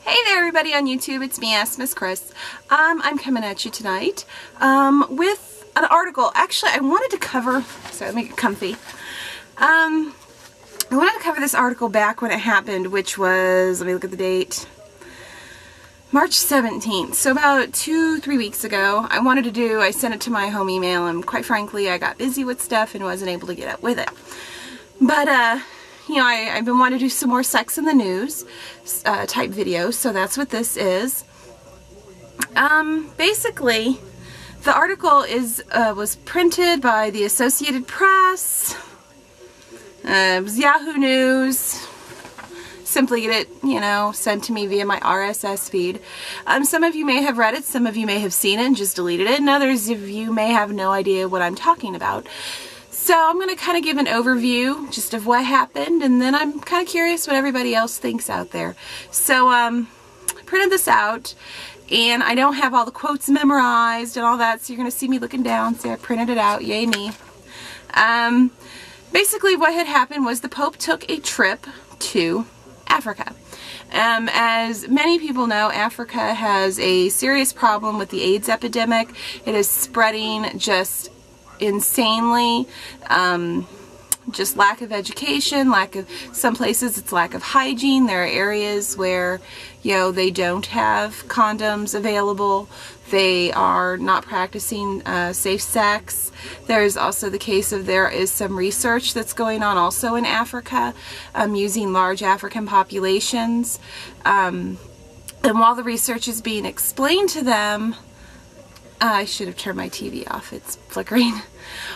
Hey there everybody on YouTube, it's me, Miss Cris. I'm coming at you tonight with an article. Actually, I wanted to cover, sorry, let me get comfy. I wanted to cover this article back when it happened, which was, let me look at the date, March 17th. So about 2-3 weeks ago, I sent it to my home email, and quite frankly, I got busy with stuff and wasn't able to get up with it. But, you know, I've been wanting to do some more sex in the news type videos, so that's what this is. Basically, the article was printed by the Associated Press. It was Yahoo News. Simply get it, you know, sent to me via my RSS feed. Some of you may have read it, some of you may have seen it and just deleted it, and others of you may have no idea what I'm talking about. So I'm going to kind of give an overview just of what happened, and then I'm kind of curious what everybody else thinks out there. So I printed this out, and I don't have all the quotes memorized and all that, so you're going to see me looking down. See, I printed it out. Yay me. Basically what had happened was the Pope took a trip to Africa. As many people know, Africa has a serious problem with the AIDS epidemic. It is spreading just insanely. Just lack of education, some places it's lack of hygiene. There are areas where, you know, they don't have condoms available. They are not practicing safe sex. There's also the case of there is some research that's going on also in Africa using large African populations. And while the research is being explained to them, I should have turned my TV off, it's flickering.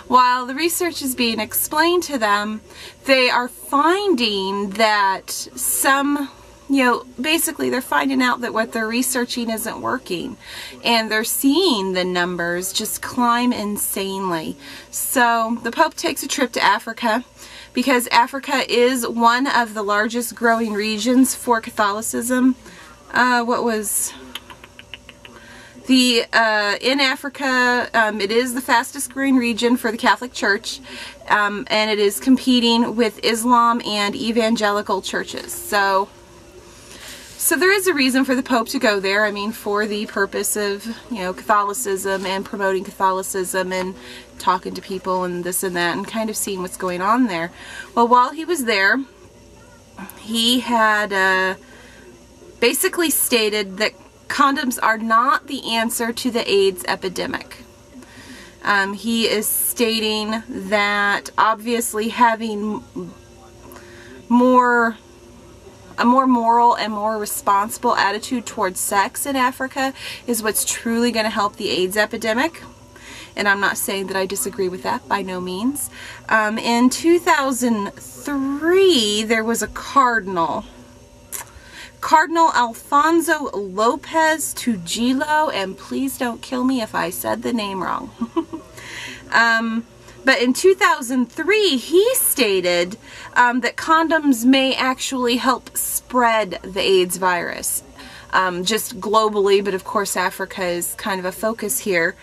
While the research is being explained to them, they are finding that some, you know, basically they're finding out that what they're researching isn't working. And they're seeing the numbers just climb insanely. So the Pope takes a trip to Africa because Africa is one of the largest growing regions for Catholicism. In Africa, it is the fastest growing region for the Catholic Church, and it is competing with Islam and evangelical churches. So there is a reason for the Pope to go there. I mean, for the purpose of, you know, Catholicism and promoting Catholicism and talking to people and this and that and kind of seeing what's going on there. Well, while he was there, he had basically stated that condoms are not the answer to the AIDS epidemic. He is stating that obviously having a more moral and more responsible attitude towards sex in Africa is what's truly going to help the AIDS epidemic. And I'm not saying that I disagree with that, by no means. In 2003, there was a Cardinal Alfonso Lopez Trujillo, and please don't kill me if I said the name wrong. But in 2003, he stated that condoms may actually help spread the AIDS virus, just globally, but of course Africa is kind of a focus here.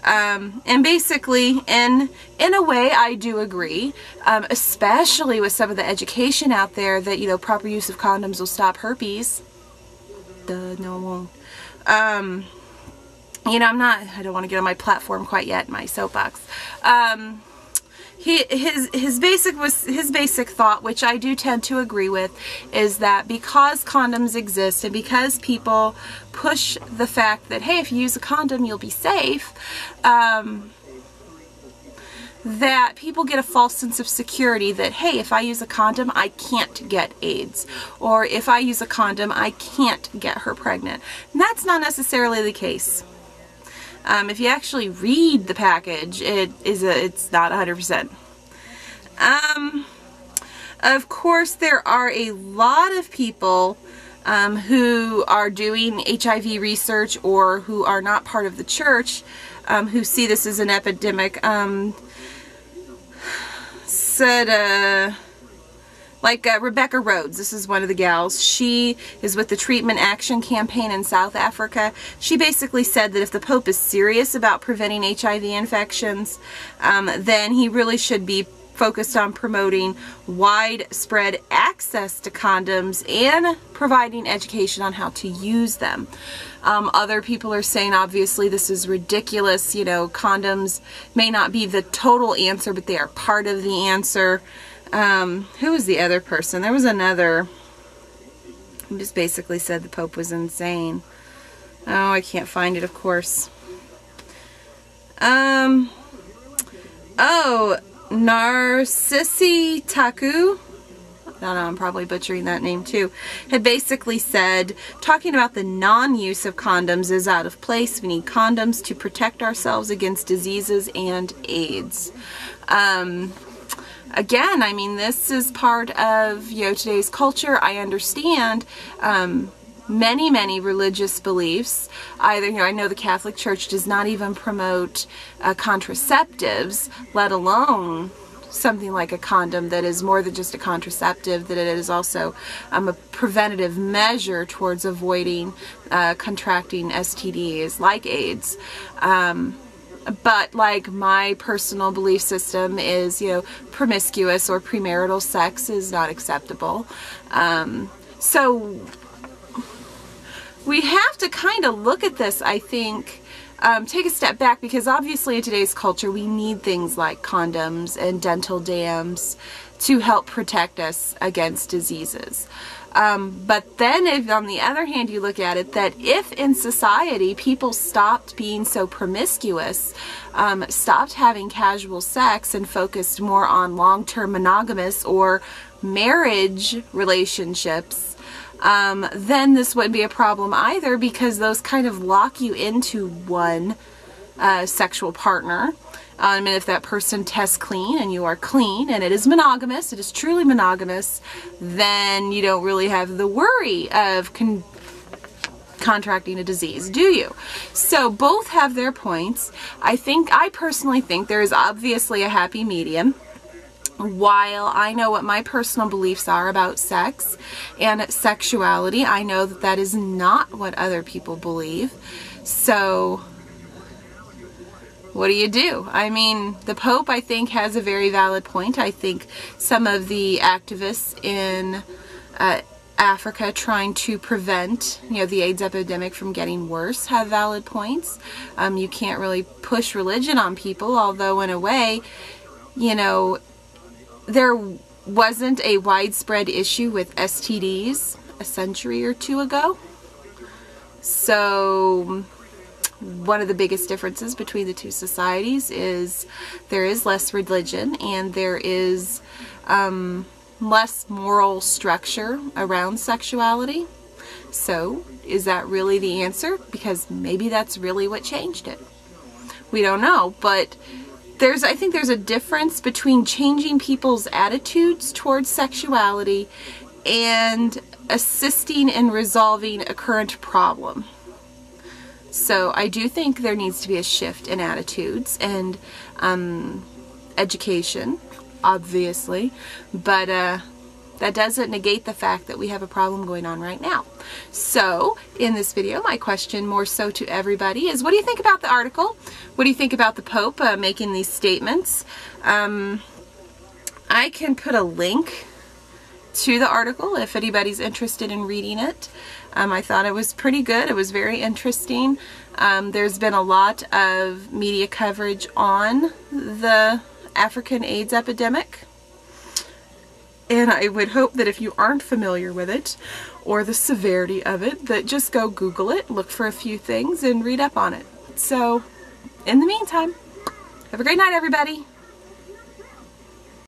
And basically, in a way, I do agree, especially with some of the education out there that, you know, proper use of condoms will stop herpes. Duh, no, it won't. You know, I don't want to get on my platform quite yet, my soapbox. His basic thought, which I do tend to agree with, is that because condoms exist and because people push the fact that, hey, if you use a condom, you'll be safe, that people get a false sense of security that, hey, if I use a condom, I can't get AIDS. Or if I use a condom, I can't get her pregnant. And that's not necessarily the case. If you actually read the package, it's not 100%. Of course, there are a lot of people who are doing HIV research or who are not part of the church who see this as an epidemic. Like Rebecca Rhodes, this is one of the gals. She is with the Treatment Action Campaign in South Africa. She basically said that if the Pope is serious about preventing HIV infections, then he really should be focused on promoting widespread access to condoms and providing education on how to use them. Other people are saying, obviously, this is ridiculous. You know, condoms may not be the total answer, but they are part of the answer. Who was the other person? There was another who just basically said the Pope was insane. Oh, I can't find it, of course. Oh, Narcissi Taku, I don't know, I'm probably butchering that name too, had basically said, talking about the non-use of condoms is out of place. We need condoms to protect ourselves against diseases and AIDS. Again, I mean, this is part of, you know, today's culture. I understand many religious beliefs. Either, you know, I know the Catholic Church does not even promote contraceptives, let alone something like a condom that is more than just a contraceptive, that it is also a preventative measure towards avoiding contracting STDs like AIDS. But like my personal belief system is, you know, promiscuous or premarital sex is not acceptable. So we have to kind of look at this, I think, take a step back, because obviously in today's culture we need things like condoms and dental dams to help protect us against diseases. But then if on the other hand you look at it, that if in society people stopped being so promiscuous, stopped having casual sex and focused more on long-term monogamous or marriage relationships, then this wouldn't be a problem either, because those kind of lock you into one sexual partner. And if that person tests clean and you are clean and it is monogamous, it is truly monogamous, then you don't really have the worry of contracting a disease, do you? So both have their points. I personally think there is obviously a happy medium. While I know what my personal beliefs are about sex and sexuality, I know that that is not what other people believe. So what do you do? I mean, the Pope, I think, has a very valid point. I think some of the activists in Africa trying to prevent, you know, the AIDS epidemic from getting worse have valid points. You can't really push religion on people, although in a way, you know, there wasn't a widespread issue with STDs a century or two ago. So one of the biggest differences between the two societies is there is less religion and there is less moral structure around sexuality. So is that really the answer? Because maybe that's really what changed it. We don't know, but I think there's a difference between changing people's attitudes towards sexuality and assisting in resolving a current problem. So I do think there needs to be a shift in attitudes and education, obviously, but that doesn't negate the fact that we have a problem going on right now. So in this video, my question more so to everybody is, what do you think about the article? What do you think about the Pope making these statements? I can put a link to the article if anybody's interested in reading it. I thought it was pretty good. It was very interesting. There's been a lot of media coverage on the African AIDS epidemic. And I would hope that if you aren't familiar with it or the severity of it, that just go Google it, look for a few things, and read up on it. So, in the meantime, have a great night, everybody.